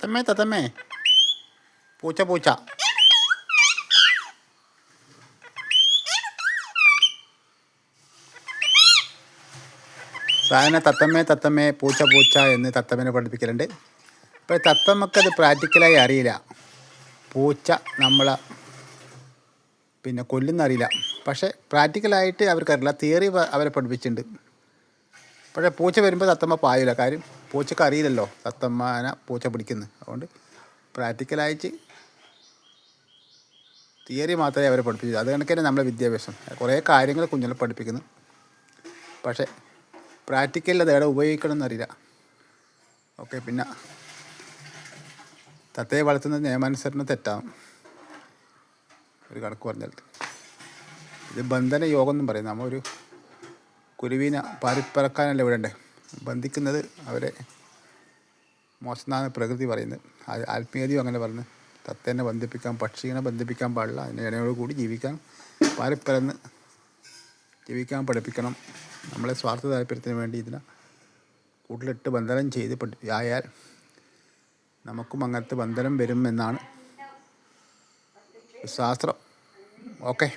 തത്തമ്മേ തത്തമ്മേ, പൂച്ച പൂച്ച. സാധാരണ തത്തമ്മേ തത്തമ്മേ പൂച്ച പൂച്ച എന്ന് തത്തമ്മനെ പഠിപ്പിക്കലുണ്ട്. ഇപ്പോൾ തത്തമ്മക്കത് പ്രാക്ടിക്കലായി അറിയില്ല. പൂച്ച നമ്മളെ കൊല്ലുന്നറിയില്ല. പക്ഷേ പ്രാക്ടിക്കലായിട്ട് അവർക്കറിയില്ല. തിയറി അവരെ പഠിപ്പിച്ചിട്ടുണ്ട്. പക്ഷേ പൂച്ച വരുമ്പോൾ തത്തമ്മ പായില്ല. കാര്യം പൂച്ചക്ക് അറിയില്ലല്ലോ തത്തമ്മനെ പൂച്ച പിടിക്കുന്നത്. അതുകൊണ്ട് പ്രാക്ടിക്കലായിട്ട് തിയറി മാത്രമേ അവരെ പഠിപ്പിച്ചു. അത് കണക്ക് തന്നെ നമ്മളെ വിദ്യാഭ്യാസം കുറേ കാര്യങ്ങൾ കുഞ്ഞുങ്ങളെ പഠിപ്പിക്കുന്നു. പക്ഷേ പ്രാക്ടിക്കലിൽ അത് എവിടെ ഉപയോഗിക്കണം എന്നറിയില്ല. ഓക്കെ, പിന്നെ തത്തയെ വളർത്തുന്നത് നിയമാനുസരണം തെറ്റാണ് ഒരു കണക്ക് പറഞ്ഞാൽ. ഇത് ബന്ധന യോഗം എന്നും പറയും. നമ്മൾ ഒരു കുരുവിനെ പാറിപ്പറക്കാനല്ല ഇവിടെ ഉണ്ട് ബന്ധിക്കുന്നത്. അവരെ മോശമെന്നാണ് പ്രകൃതി പറയുന്നത്. ആത്മീയതയും അങ്ങനെ പറഞ്ഞു. തത്തേനെ ബന്ധിപ്പിക്കാൻ, പക്ഷികളെ ബന്ധിപ്പിക്കാൻ പാടില്ല. അതിൻ്റെ ഇണയോട് കൂടി ജീവിക്കാൻ, പാറിപ്പറന്ന് ജീവിക്കാൻ പഠിപ്പിക്കണം. നമ്മളെ സ്വാർത്ഥ താല്പര്യത്തിന് വേണ്ടി ഇതിനെ കൂട്ടിലിട്ട് ബന്ധനം ചെയ്ത് ആയാൽ നമുക്കും അങ്ങനത്തെ ബന്ധനം വരും എന്നാണ് ശാസ്ത്രം. ഓക്കെ.